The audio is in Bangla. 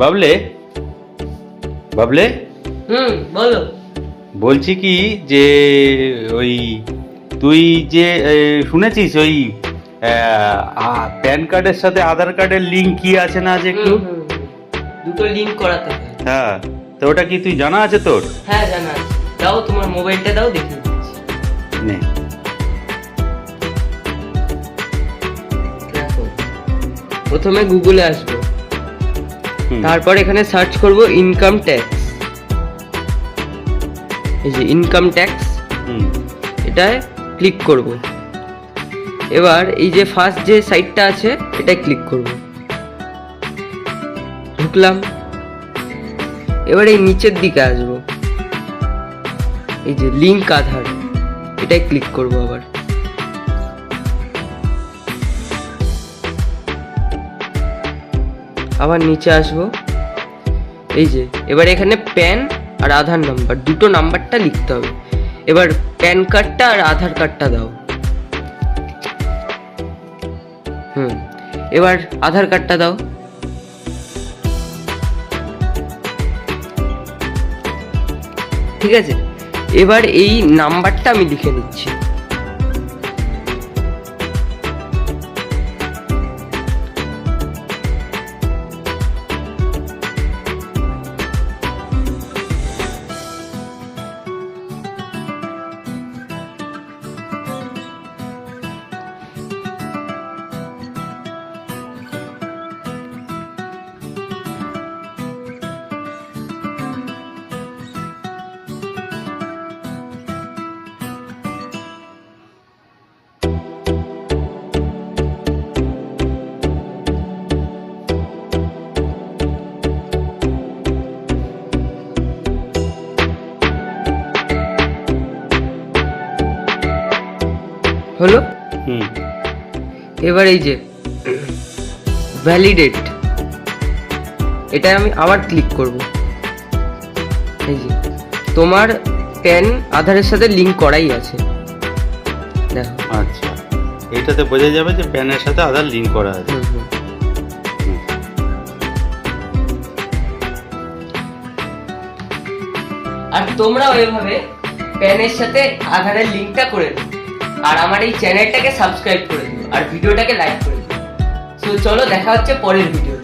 বাবলে বাবলে বলো। বলছি কি যে ওই তুই যে শুনেছিস ওই প্যান কার্ডের সাথে আধার কার্ডের লিঙ্ক কি আছে না আছে একটু? দুটো লিঙ্ক করাতে হয়। হ্যাঁ, তো ওটা কি তুই জানা আছে তোর? হ্যাঁ জানা আছে। দাও তোমার মোবাইলটা দাও, দেখে দিচ্ছি। নে। দেখো, প্রথমে গুগলে আসবো, তারপর এখানে সার্চ করব ইনকাম ট্যাক্স। এই যে ইনকাম ট্যাক্স, এটায় ক্লিক করব। এবার এই যে ফার্স্ট যে সাইটটা আছে এটায় ক্লিক করব। ঢুকলাম। এবার এই নিচের দিকে আসবো, এই যে লিঙ্ক আধার, এটায় ক্লিক করব। আবার আবার নিচে আসবো। এই যে এবার এখানে প্যান আর আধার নাম্বার, দুটো নাম্বারটা লিখতে হবে। এবার প্যান কার্ডটা আর আধার কার্ডটা দাও। এবার আধার কার্ডটা দাও। ঠিক আছে, এবার এই নাম্বারটা আমি লিখে নিচ্ছি। হলো। এবার এই যে ভ্যালিডেট, এটা আমি আবার ক্লিক করব। এই যে তোমার প্যান আধারের সাথে লিংক করাই আছে, দেখো। আচ্ছা, এইটাতে বোঝা যাবে যে প্যানের সাথে আধার লিংক করা আছে। আর তোমরাও এভাবে প্যানের সাথে আধারের লিংকটা করে দিও, আর আমার এই চ্যানেলটাকে সাবস্ক্রাইব করে দিও, আর ভিডিওটাকে লাইক করে দিও। সো চলো, দেখা হচ্ছে পরের ভিডিও।